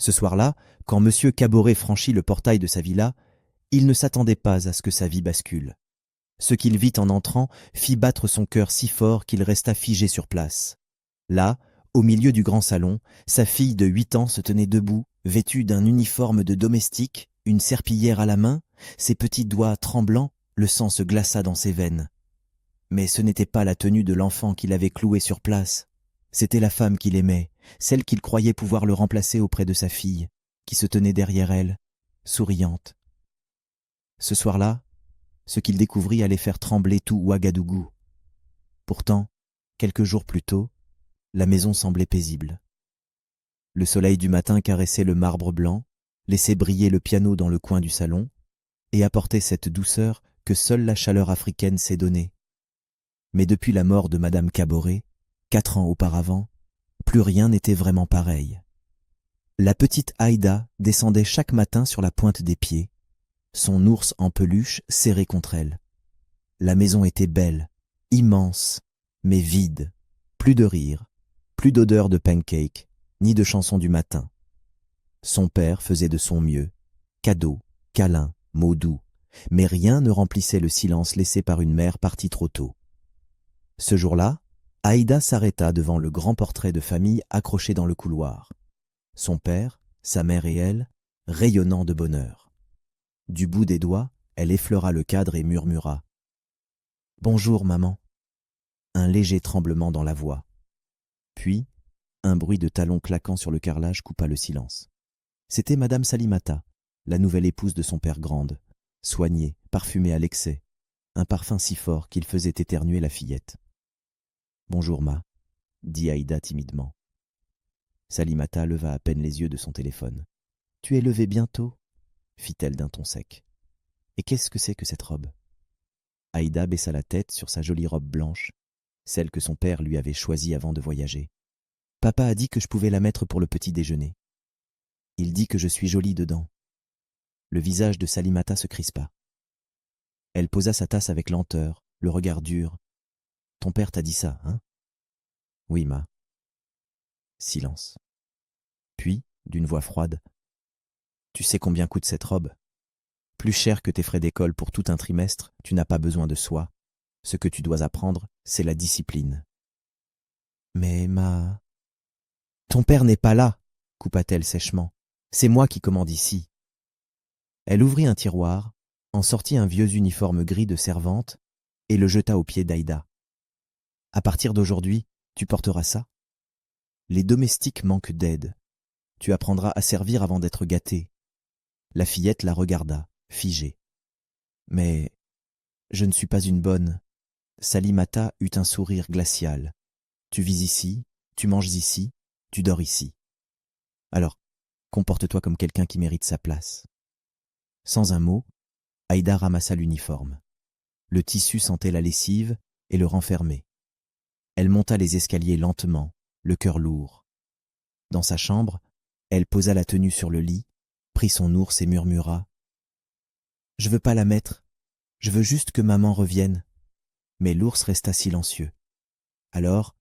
Ce soir-là, quand M. Caboret franchit le portail de sa villa, il ne s'attendait pas à ce que sa vie bascule. Ce qu'il vit en entrant fit battre son cœur si fort qu'il resta figé sur place. Là, au milieu du grand salon, sa fille de 8 ans se tenait debout, vêtue d'un uniforme de domestique, une serpillière à la main, ses petits doigts tremblants, le sang se glaça dans ses veines. Mais ce n'était pas la tenue de l'enfant qu'il avait cloué sur place. C'était la femme qu'il aimait, celle qu'il croyait pouvoir le remplacer auprès de sa fille, qui se tenait derrière elle, souriante. Ce soir-là, ce qu'il découvrit allait faire trembler tout Ouagadougou. Pourtant, quelques jours plus tôt, la maison semblait paisible. Le soleil du matin caressait le marbre blanc, laissait briller le piano dans le coin du salon, et apportait cette douceur que seule la chaleur africaine sait donner. Mais depuis la mort de Madame Caboret, 4 ans auparavant, plus rien n'était vraiment pareil. La petite Aïda descendait chaque matin sur la pointe des pieds, son ours en peluche serré contre elle. La maison était belle, immense, mais vide, plus de rire, plus d'odeur de pancake, ni de chansons du matin. Son père faisait de son mieux, cadeaux, câlins, mots doux, mais rien ne remplissait le silence laissé par une mère partie trop tôt. Ce jour-là, Aïda s'arrêta devant le grand portrait de famille accroché dans le couloir. Son père, sa mère et elle, rayonnant de bonheur. Du bout des doigts, elle effleura le cadre et murmura « Bonjour, maman ». Un léger tremblement dans la voix. Puis, un bruit de talons claquant sur le carrelage coupa le silence. C'était Madame Salimata, la nouvelle épouse de son père Grande, soignée, parfumée à l'excès, un parfum si fort qu'il faisait éternuer la fillette. « Bonjour, ma », dit Aïda timidement. Salimata leva à peine les yeux de son téléphone. « Tu es levée bientôt ?» fit-elle d'un ton sec. « Et qu'est-ce que c'est que cette robe ?» Aïda baissa la tête sur sa jolie robe blanche, celle que son père lui avait choisie avant de voyager. « Papa a dit que je pouvais la mettre pour le petit déjeuner. Il dit que je suis jolie dedans. » Le visage de Salimata se crispa. Elle posa sa tasse avec lenteur, le regard dur. « Ton père t'a dit ça, hein ?»« Oui, ma. » Silence. Puis, d'une voix froide, « Tu sais combien coûte cette robe ? Plus cher que tes frais d'école pour tout un trimestre, tu n'as pas besoin de soie. Ce que tu dois apprendre, c'est la discipline. »« Mais ma... » »« Ton père n'est pas là, » coupa-t-elle sèchement. « C'est moi qui commande ici. » Elle ouvrit un tiroir, en sortit un vieux uniforme gris de servante et le jeta aux pieds d'Aïda. « À partir d'aujourd'hui, tu porteras ça. Les domestiques manquent d'aide. Tu apprendras à servir avant d'être gâtée. » La fillette la regarda, figée. « Mais je ne suis pas une bonne. » Salimata eut un sourire glacial. « Tu vis ici, tu manges ici, tu dors ici. Alors, comporte-toi comme quelqu'un qui mérite sa place. » Sans un mot, Aïda ramassa l'uniforme. Le tissu sentait la lessive et le renfermait. Elle monta les escaliers lentement, le cœur lourd. Dans sa chambre, elle posa la tenue sur le lit, prit son ours et murmura « Je veux pas la mettre, je veux juste que maman revienne. » Mais l'ours resta silencieux. Alors,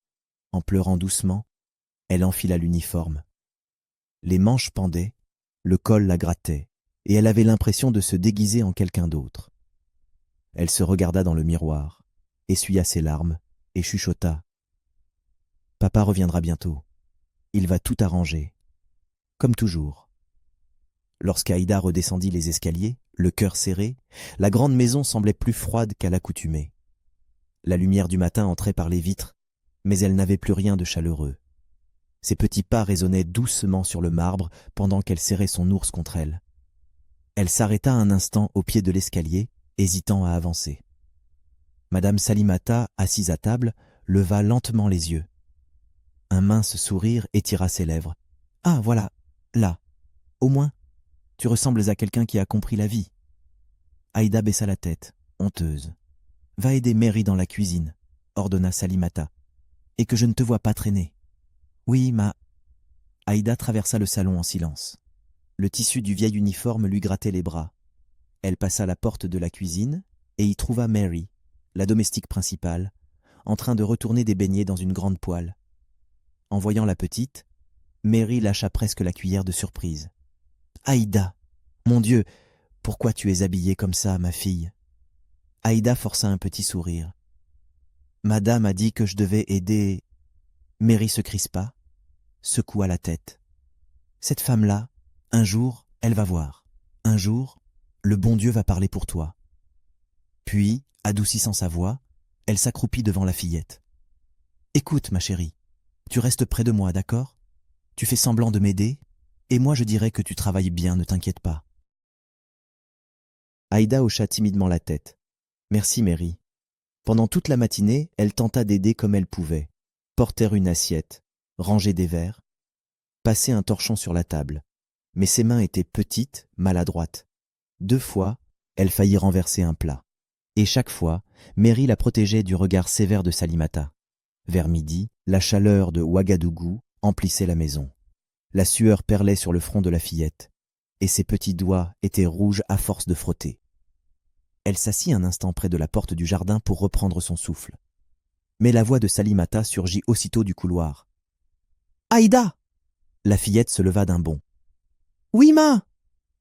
en pleurant doucement, elle enfila l'uniforme. Les manches pendaient, le col la grattait, et elle avait l'impression de se déguiser en quelqu'un d'autre. Elle se regarda dans le miroir, essuya ses larmes et chuchota « Papa reviendra bientôt. Il va tout arranger. Comme toujours. » Lorsqu'Aïda redescendit les escaliers, le cœur serré, la grande maison semblait plus froide qu'à l'accoutumée. La lumière du matin entrait par les vitres, mais elle n'avait plus rien de chaleureux. Ses petits pas résonnaient doucement sur le marbre pendant qu'elle serrait son ours contre elle. Elle s'arrêta un instant au pied de l'escalier, hésitant à avancer. Madame Salimata, assise à table, leva lentement les yeux. Un mince sourire étira ses lèvres. « Ah, voilà, là. Au moins, tu ressembles à quelqu'un qui a compris la vie. » Aïda baissa la tête, honteuse. « Va aider Mary dans la cuisine, » ordonna Salimata, « et que je ne te vois pas traîner. »« Oui, ma... » Aïda traversa le salon en silence. Le tissu du vieil uniforme lui grattait les bras. Elle passa la porte de la cuisine et y trouva Mary, la domestique principale, en train de retourner des beignets dans une grande poêle. En voyant la petite, Mary lâcha presque la cuillère de surprise. « Aïda, mon Dieu, pourquoi tu es habillée comme ça, ma fille ?» Aïda força un petit sourire. « Madame a dit que je devais aider… » Mary se crispa, secoua la tête. « Cette femme-là, un jour, elle va voir. Un jour, le bon Dieu va parler pour toi. » Puis, adoucissant sa voix, elle s'accroupit devant la fillette. « Écoute, ma chérie, tu restes près de moi, d'accord ? Tu fais semblant de m'aider, et moi je dirais que tu travailles bien, ne t'inquiète pas. » Aïda hocha timidement la tête. « Merci, Mary. » Pendant toute la matinée, elle tenta d'aider comme elle pouvait. Porter une assiette, ranger des verres, passer un torchon sur la table. Mais ses mains étaient petites, maladroites. 2 fois, elle faillit renverser un plat. Et chaque fois, Mary la protégeait du regard sévère de Salimata. Vers midi, la chaleur de Ouagadougou emplissait la maison. La sueur perlait sur le front de la fillette, et ses petits doigts étaient rouges à force de frotter. Elle s'assit un instant près de la porte du jardin pour reprendre son souffle. Mais la voix de Salimata surgit aussitôt du couloir. « Aïda !» La fillette se leva d'un bond. « Oui, ma !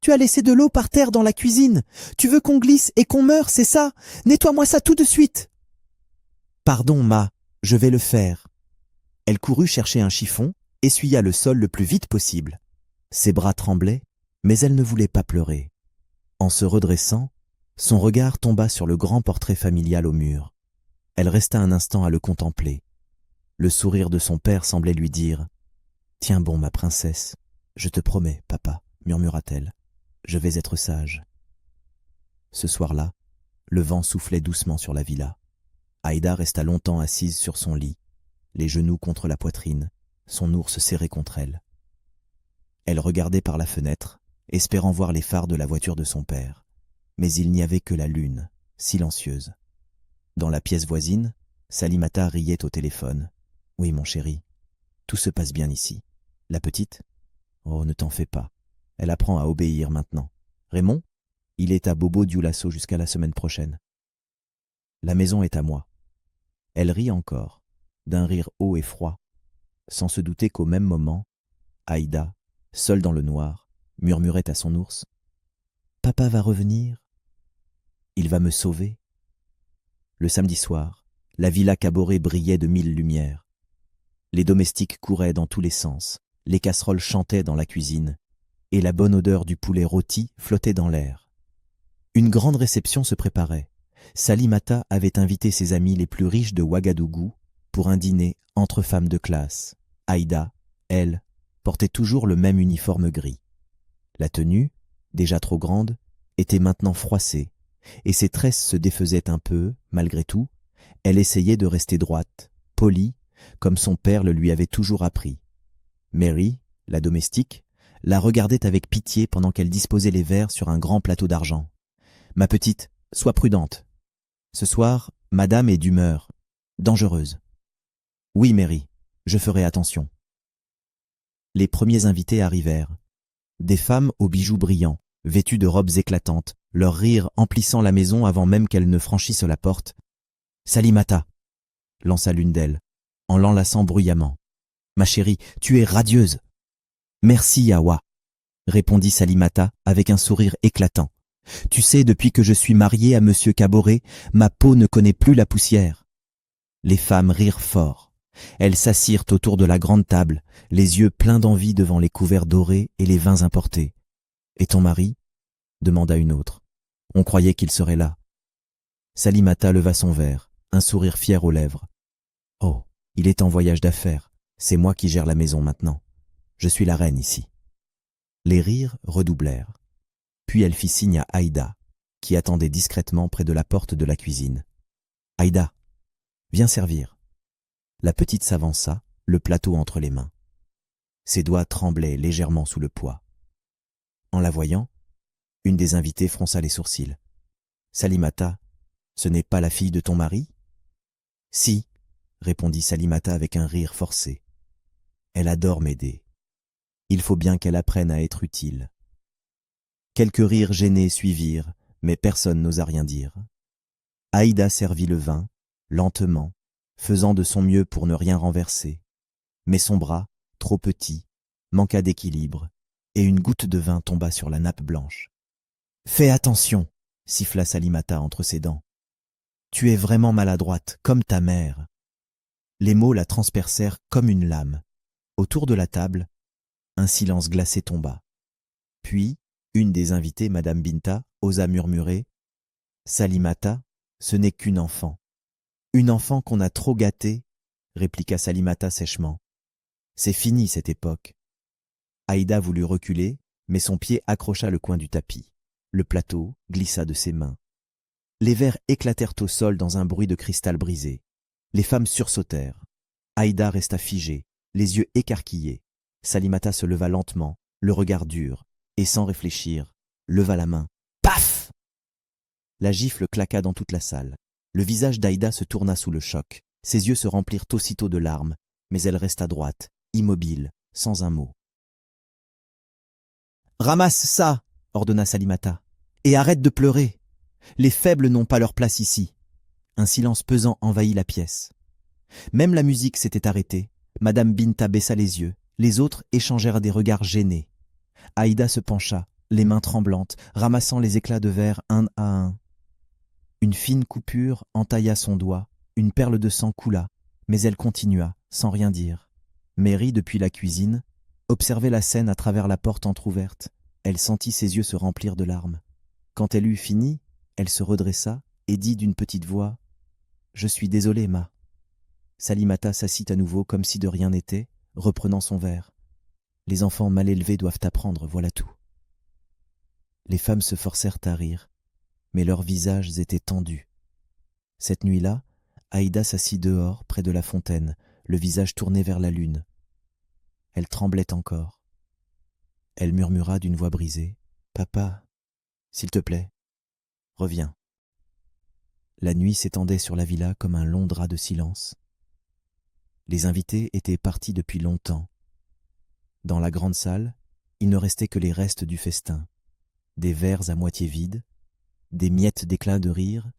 Tu as laissé de l'eau par terre dans la cuisine. Tu veux qu'on glisse et qu'on meure, c'est ça? Nettoie-moi ça tout de suite !»« Pardon, ma, je vais le faire. » Elle courut chercher un chiffon, essuya le sol le plus vite possible. Ses bras tremblaient, mais elle ne voulait pas pleurer. En se redressant, son regard tomba sur le grand portrait familial au mur. Elle resta un instant à le contempler. Le sourire de son père semblait lui dire « Tiens bon, ma princesse, je te promets, papa, murmura-t-elle, je vais être sage. » Ce soir-là, le vent soufflait doucement sur la villa. Aïda resta longtemps assise sur son lit, les genoux contre la poitrine, son ours serré contre elle. Elle regardait par la fenêtre, espérant voir les phares de la voiture de son père. Mais il n'y avait que la lune, silencieuse. Dans la pièce voisine, Salimata riait au téléphone. « Oui, mon chéri, tout se passe bien ici. La petite ? Oh, ne t'en fais pas. Elle apprend à obéir maintenant. Raymond ? Il est à Bobo Dioulasso jusqu'à la semaine prochaine. La maison est à moi. » Elle rit encore, d'un rire haut et froid, sans se douter qu'au même moment, Aïda, seule dans le noir, murmurait à son ours « Papa va revenir. Il va me sauver. » Le samedi soir, la villa Caboret brillait de 1000 lumières. Les domestiques couraient dans tous les sens, les casseroles chantaient dans la cuisine, et la bonne odeur du poulet rôti flottait dans l'air. Une grande réception se préparait. Salimata avait invité ses amis les plus riches de Ouagadougou pour un dîner entre femmes de classe. Aïda, elle, portait toujours le même uniforme gris. La tenue, déjà trop grande, était maintenant froissée, et ses tresses se défaisaient un peu, malgré tout. Elle essayait de rester droite, polie, comme son père le lui avait toujours appris. Mary, la domestique, la regardait avec pitié pendant qu'elle disposait les verres sur un grand plateau d'argent. « Ma petite, sois prudente. Ce soir, madame est d'humeur, dangereuse. »« Oui, Mary, je ferai attention. » Les premiers invités arrivèrent. Des femmes aux bijoux brillants, vêtues de robes éclatantes, leur rire emplissant la maison avant même qu'elles ne franchissent la porte. « Salimata !» lança l'une d'elles, en l'enlaçant bruyamment. « Ma chérie, tu es radieuse. »« Merci, Yawa !» répondit Salimata avec un sourire éclatant. « Tu sais, depuis que je suis mariée à monsieur Caboret, ma peau ne connaît plus la poussière. » Les femmes rirent fort. Elles s'assirent autour de la grande table, les yeux pleins d'envie devant les couverts dorés et les vins importés. « Et ton mari ?» demanda une autre. « On croyait qu'il serait là. » Salimata leva son verre, un sourire fier aux lèvres. « Oh, il est en voyage d'affaires. C'est moi qui gère la maison maintenant. Je suis la reine ici. » Les rires redoublèrent. Puis elle fit signe à Aïda, qui attendait discrètement près de la porte de la cuisine. « Aïda, viens servir. » La petite s'avança, le plateau entre les mains. Ses doigts tremblaient légèrement sous le poids. En la voyant, une des invitées fronça les sourcils. « Salimata, ce n'est pas la fille de ton mari ?»« Si, » répondit Salimata avec un rire forcé. « Elle adore m'aider. Il faut bien qu'elle apprenne à être utile. » Quelques rires gênés suivirent, mais personne n'osa rien dire. Aïda servit le vin, lentement, faisant de son mieux pour ne rien renverser. Mais son bras, trop petit, manqua d'équilibre, et une goutte de vin tomba sur la nappe blanche. « Fais attention !» siffla Salimata entre ses dents. « Tu es vraiment maladroite, comme ta mère. » Les mots la transpercèrent comme une lame. Autour de la table, un silence glacé tomba. Puis, une des invitées, Madame Binta, osa murmurer « Salimata, ce n'est qu'une enfant. »« Une enfant qu'on a trop gâtée » répliqua Salimata sèchement. « C'est fini cette époque. » Aïda voulut reculer, mais son pied accrocha le coin du tapis. Le plateau glissa de ses mains. Les verres éclatèrent au sol dans un bruit de cristal brisé. Les femmes sursautèrent. Aïda resta figée, les yeux écarquillés. Salimata se leva lentement, le regard dur, et sans réfléchir, leva la main. Paf! La gifle claqua dans toute la salle. Le visage d'Aïda se tourna sous le choc. Ses yeux se remplirent aussitôt de larmes, mais elle resta droite, immobile, sans un mot. « Ramasse ça !» ordonna Salimata. « Et arrête de pleurer. Les faibles n'ont pas leur place ici. » Un silence pesant envahit la pièce. Même la musique s'était arrêtée. Madame Binta baissa les yeux. Les autres échangèrent des regards gênés. Aïda se pencha, les mains tremblantes, ramassant les éclats de verre un à un. Une fine coupure entailla son doigt, une perle de sang coula, mais elle continua, sans rien dire. Mary, depuis la cuisine, observait la scène à travers la porte entr'ouverte. Elle sentit ses yeux se remplir de larmes. Quand elle eut fini, elle se redressa et dit d'une petite voix « Je suis désolée, ma. » Salimata s'assit à nouveau comme si de rien n'était, reprenant son verre. « Les enfants mal élevés doivent apprendre, voilà tout. » Les femmes se forcèrent à rire, mais leurs visages étaient tendus. Cette nuit-là, Aïda s'assit dehors, près de la fontaine, le visage tourné vers la lune. Elle tremblait encore. Elle murmura d'une voix brisée « Papa, s'il te plaît, reviens. » La nuit s'étendait sur la villa comme un long drap de silence. Les invités étaient partis depuis longtemps. Dans la grande salle, il ne restait que les restes du festin, des verres à moitié vides, des miettes d'éclats de rire,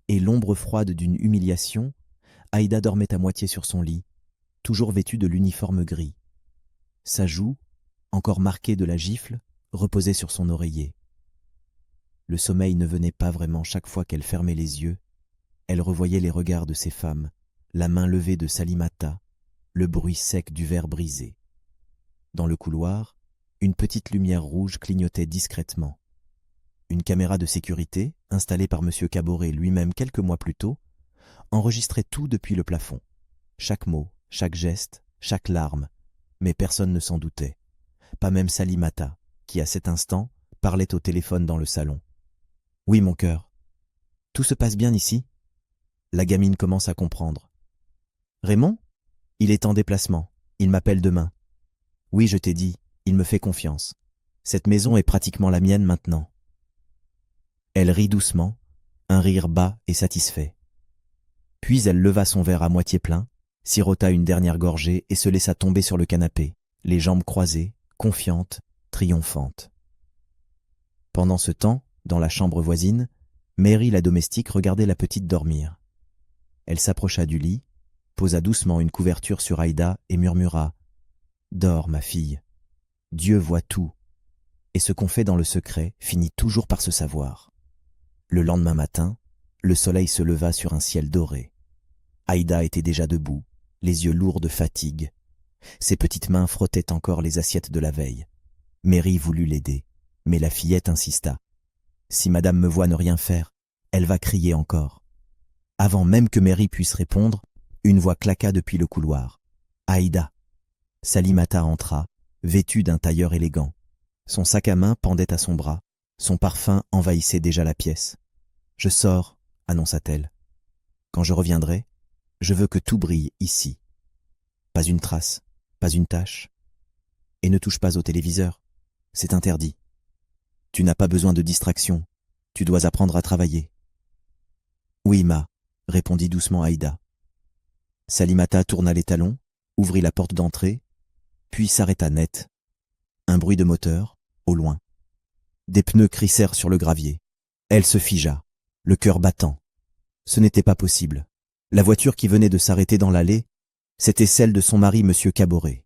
et l'ombre froide d'une humiliation. Aïda dormait à moitié sur son lit, toujours vêtue de l'uniforme gris. Sa joue, encore marquée de la gifle, reposait sur son oreiller. Le sommeil ne venait pas vraiment chaque fois qu'elle fermait les yeux. Elle revoyait les regards de ces femmes, la main levée de Salimata, le bruit sec du verre brisé. Dans le couloir, une petite lumière rouge clignotait discrètement. Une caméra de sécurité, installée par M. Caboret lui-même quelques mois plus tôt, enregistrait tout depuis le plafond. Chaque mot, chaque geste, chaque larme, mais personne ne s'en doutait. Pas même Salimata, qui à cet instant parlait au téléphone dans le salon. « Oui, mon cœur. Tout se passe bien ici ?» La gamine commence à comprendre. « Raymond ? Il est en déplacement. Il m'appelle demain. »« Oui, je t'ai dit, il me fait confiance. Cette maison est pratiquement la mienne maintenant. » Elle rit doucement, un rire bas et satisfait. Puis elle leva son verre à moitié plein, sirota une dernière gorgée et se laissa tomber sur le canapé, les jambes croisées, confiante, triomphante. Pendant ce temps, dans la chambre voisine, Mary, la domestique, regardait la petite dormir. Elle s'approcha du lit, posa doucement une couverture sur Aïda et murmura « Dors, ma fille. Dieu voit tout. Et ce qu'on fait dans le secret finit toujours par se savoir. » Le lendemain matin, le soleil se leva sur un ciel doré. Aïda était déjà debout, les yeux lourds de fatigue. Ses petites mains frottaient encore les assiettes de la veille. Mary voulut l'aider, mais la fillette insista. « Si madame me voit ne rien faire, elle va crier encore. » Avant même que Mary puisse répondre, une voix claqua depuis le couloir. « Aïda !» Salimata entra, vêtue d'un tailleur élégant. Son sac à main pendait à son bras. Son parfum envahissait déjà la pièce. « Je sors, » annonça-t-elle. « Quand je reviendrai, je veux que tout brille ici. Pas une trace, pas une tache. Et ne touche pas au téléviseur, c'est interdit. Tu n'as pas besoin de distraction, tu dois apprendre à travailler. »« Oui, ma, » répondit doucement Aïda. Salimata tourna les talons, ouvrit la porte d'entrée, puis s'arrêta net. Un bruit de moteur, au loin. Des pneus crissèrent sur le gravier. Elle se figea, le cœur battant. Ce n'était pas possible. La voiture qui venait de s'arrêter dans l'allée, c'était celle de son mari, M. Caboret.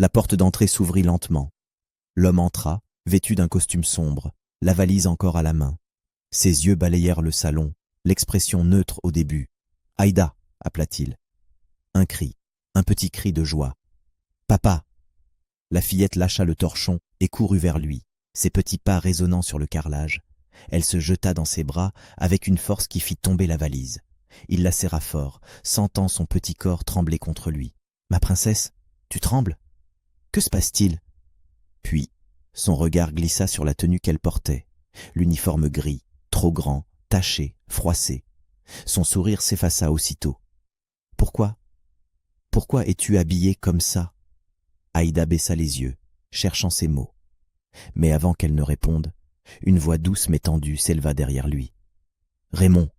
La porte d'entrée s'ouvrit lentement. L'homme entra, vêtu d'un costume sombre, la valise encore à la main. Ses yeux balayèrent le salon, l'expression neutre au début. « Aïda !» appela-t-il. Un cri, un petit cri de joie. « Papa !» La fillette lâcha le torchon et courut vers lui, ses petits pas résonnant sur le carrelage. Elle se jeta dans ses bras avec une force qui fit tomber la valise. Il la serra fort, sentant son petit corps trembler contre lui. « Ma princesse, tu trembles ? Que se passe-t-il » Puis, son regard glissa sur la tenue qu'elle portait, l'uniforme gris, trop grand, taché, froissé. Son sourire s'effaça aussitôt. « Pourquoi ? Pourquoi es-tu habillée comme ça ?» Aïda baissa les yeux, cherchant ses mots. Mais avant qu'elle ne réponde, une voix douce mais tendue s'éleva derrière lui. « Raymond,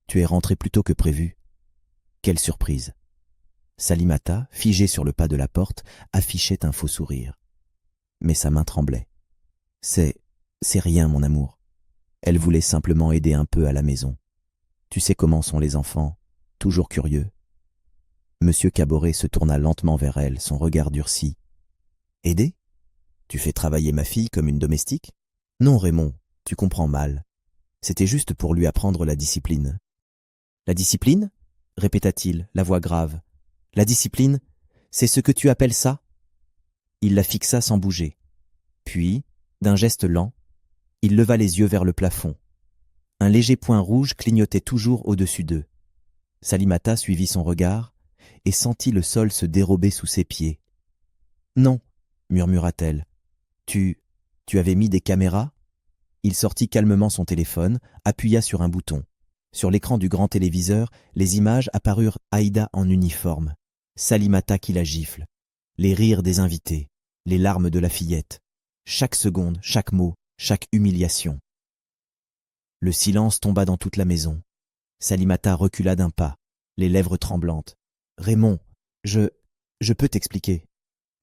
tu es rentré plus tôt que prévu. » Quelle surprise! Salimata, figée sur le pas de la porte, affichait un faux sourire. Mais sa main tremblait. « C'est rien, mon amour. » Elle voulait simplement aider un peu à la maison. Tu sais comment sont les enfants, toujours curieux. Monsieur Caboret se tourna lentement vers elle, son regard durci. « Aider ? Tu fais travailler ma fille comme une domestique ? Non, Raymond, tu comprends mal. C'était juste pour lui apprendre la discipline. »« La discipline ?» répéta-t-il, la voix grave. « La discipline, c'est ce que tu appelles ça ?» Il la fixa sans bouger. Puis, d'un geste lent, il leva les yeux vers le plafond. Un léger point rouge clignotait toujours au-dessus d'eux. Salimata suivit son regard et sentit le sol se dérober sous ses pieds. « Non, » murmura-t-elle. « Tu avais mis des caméras ?» Il sortit calmement son téléphone, appuya sur un bouton. Sur l'écran du grand téléviseur, les images apparurent Aïda en uniforme, Salimata qui la gifle, les rires des invités, les larmes de la fillette, chaque seconde, chaque mot, chaque humiliation. Le silence tomba dans toute la maison. Salimata recula d'un pas, les lèvres tremblantes. « Raymond, je peux t'expliquer. »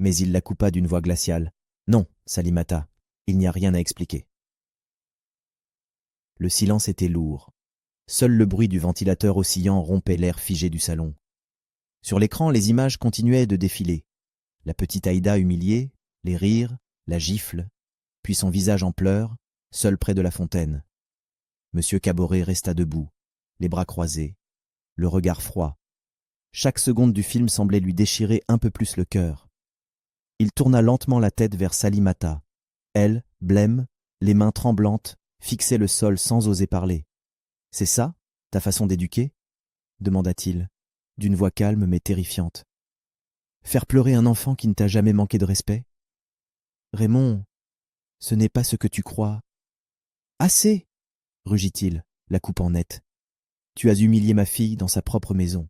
Mais il la coupa d'une voix glaciale. « Non, Salimata, il n'y a rien à expliquer. » Le silence était lourd. Seul le bruit du ventilateur oscillant rompait l'air figé du salon. Sur l'écran, les images continuaient de défiler. La petite Aïda humiliée, les rires, la gifle, puis son visage en pleurs, seul près de la fontaine. Monsieur Caboret resta debout, les bras croisés, le regard froid. Chaque seconde du film semblait lui déchirer un peu plus le cœur. Il tourna lentement la tête vers Salimata. Elle, blême, les mains tremblantes, fixait le sol sans oser parler. « C'est ça, ta façon d'éduquer » demanda-t-il, d'une voix calme mais terrifiante. « Faire pleurer un enfant qui ne t'a jamais manqué de respect ?»« Raymond, ce n'est pas ce que tu crois. »« Assez !» rugit-il, la coupant net. « Tu as humilié ma fille dans sa propre maison.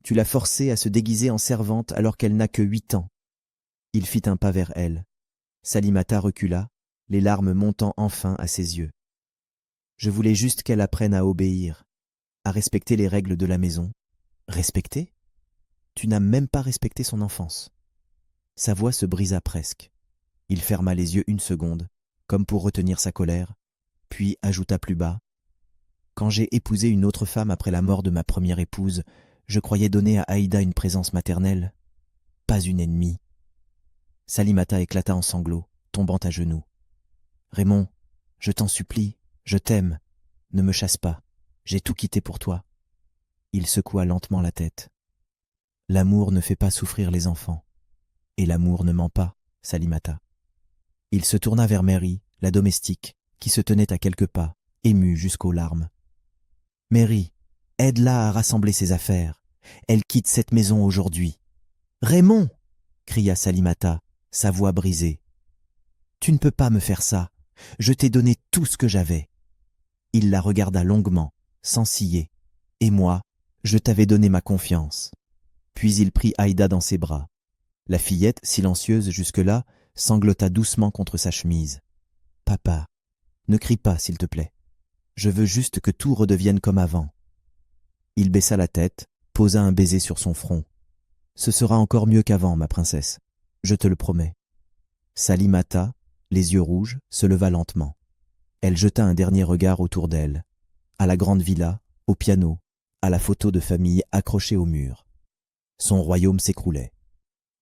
Tu l'as forcée à se déguiser en servante alors qu'elle n'a que 8 ans. » Il fit un pas vers elle. Salimata recula, les larmes montant enfin à ses yeux. « Je voulais juste qu'elle apprenne à obéir, à respecter les règles de la maison. »« Respecter ? Tu n'as même pas respecté son enfance. » Sa voix se brisa presque. Il ferma les yeux une seconde, comme pour retenir sa colère, puis ajouta plus bas. « Quand j'ai épousé une autre femme après la mort de ma première épouse, je croyais donner à Aïda une présence maternelle, pas une ennemie. » Salimata éclata en sanglots, tombant à genoux. « Raymond, je t'en supplie, je t'aime. Ne me chasse pas, j'ai tout quitté pour toi. » Il secoua lentement la tête. « L'amour ne fait pas souffrir les enfants. Et l'amour ne ment pas, Salimata. » Il se tourna vers Mary, la domestique, qui se tenait à quelques pas, émue jusqu'aux larmes. « Mary, aide-la à rassembler ses affaires. Elle quitte cette maison aujourd'hui. »« Raymond !» cria Salimata, sa voix brisée. « Tu ne peux pas me faire ça. Je t'ai donné tout ce que j'avais. » Il la regarda longuement, sans ciller. « Et moi, je t'avais donné ma confiance. » Puis il prit Aïda dans ses bras. La fillette, silencieuse jusque-là, sanglota doucement contre sa chemise. « Papa, ne crie pas, s'il te plaît. Je veux juste que tout redevienne comme avant. » Il baissa la tête, posa un baiser sur son front. « Ce sera encore mieux qu'avant, ma princesse. Je te le promets. » Salimata, les yeux rouges, se leva lentement. Elle jeta un dernier regard autour d'elle, à la grande villa, au piano, à la photo de famille accrochée au mur. Son royaume s'écroulait.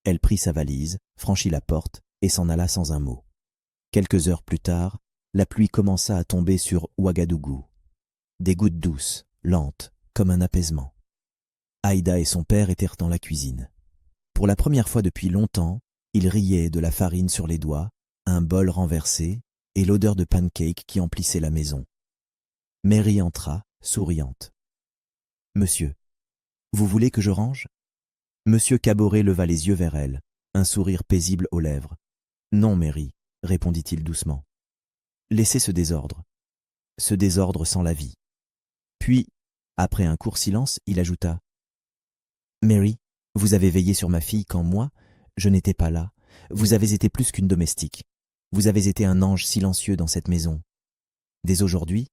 Elle prit sa valise, franchit la porte et s'en alla sans un mot. Quelques heures plus tard, la pluie commença à tomber sur Ouagadougou. Des gouttes douces, lentes, comme un apaisement. Aïda et son père étaient dans la cuisine. Pour la première fois depuis longtemps, ils riaient de la farine sur les doigts, un bol renversé et l'odeur de pancake qui emplissait la maison. Mary entra, souriante. « Monsieur, vous voulez que je range ?» Monsieur Caboret leva les yeux vers elle, un sourire paisible aux lèvres. « Non, Mary, » répondit-il doucement. « Laissez ce désordre. Ce désordre sans la vie. » Puis, après un court silence, il ajouta « Mary, vous avez veillé sur ma fille quand moi, je n'étais pas là. Vous avez été plus qu'une domestique. Vous avez été un ange silencieux dans cette maison. Dès aujourd'hui,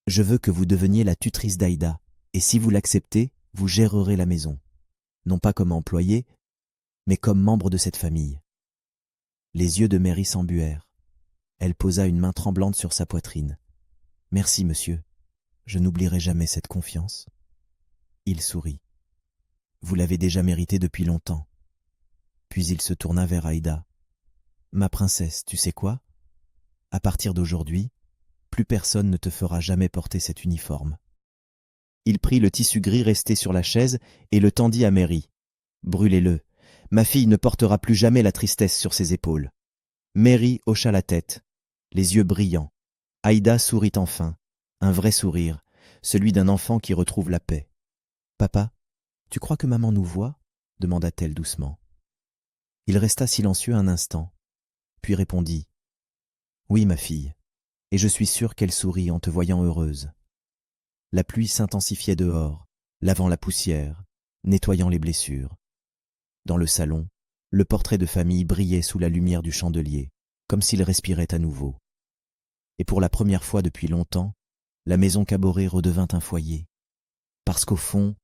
je veux que vous deveniez la tutrice d'Aïda, et si vous l'acceptez, vous gérerez la maison. Non pas comme employée, mais comme membre de cette famille. » Les yeux de Mary s'embuèrent. Elle posa une main tremblante sur sa poitrine. « Merci, monsieur. Je n'oublierai jamais cette confiance. » Il sourit. « Vous l'avez déjà mérité depuis longtemps. » Puis il se tourna vers Aïda. « Ma princesse, tu sais quoi? À partir d'aujourd'hui, plus personne ne te fera jamais porter cet uniforme. » Il prit le tissu gris resté sur la chaise et le tendit à Mary. « Brûlez-le. Ma fille ne portera plus jamais la tristesse sur ses épaules. » Mary hocha la tête, les yeux brillants. Aïda sourit enfin, un vrai sourire, celui d'un enfant qui retrouve la paix. « Papa, tu crois que maman nous voit ?» demanda-t-elle doucement. Il resta silencieux un instant, puis répondit « Oui, ma fille, et je suis sûr qu'elle sourit en te voyant heureuse. » La pluie s'intensifiait dehors, lavant la poussière, nettoyant les blessures. Dans le salon, le portrait de famille brillait sous la lumière du chandelier, comme s'il respirait à nouveau. Et pour la première fois depuis longtemps, la maison Caboret redevint un foyer. Parce qu'au fond,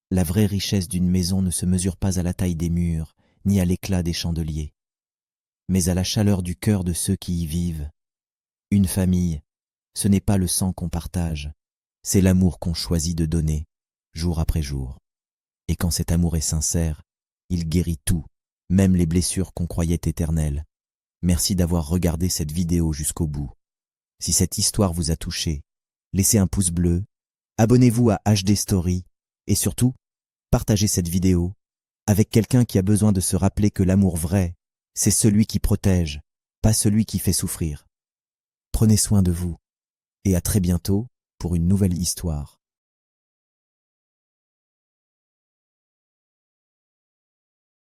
la vraie richesse d'une maison ne se mesure pas à la taille des murs, ni à l'éclat des chandeliers, mais à la chaleur du cœur de ceux qui y vivent. Une famille, ce n'est pas le sang qu'on partage, c'est l'amour qu'on choisit de donner, jour après jour. Et quand cet amour est sincère, il guérit tout, même les blessures qu'on croyait éternelles. Merci d'avoir regardé cette vidéo jusqu'au bout. Si cette histoire vous a touché, laissez un pouce bleu, abonnez-vous à HD Story et surtout, partagez cette vidéo avec quelqu'un qui a besoin de se rappeler que l'amour vrai, c'est celui qui protège, pas celui qui fait souffrir. Prenez soin de vous et à très bientôt pour une nouvelle histoire.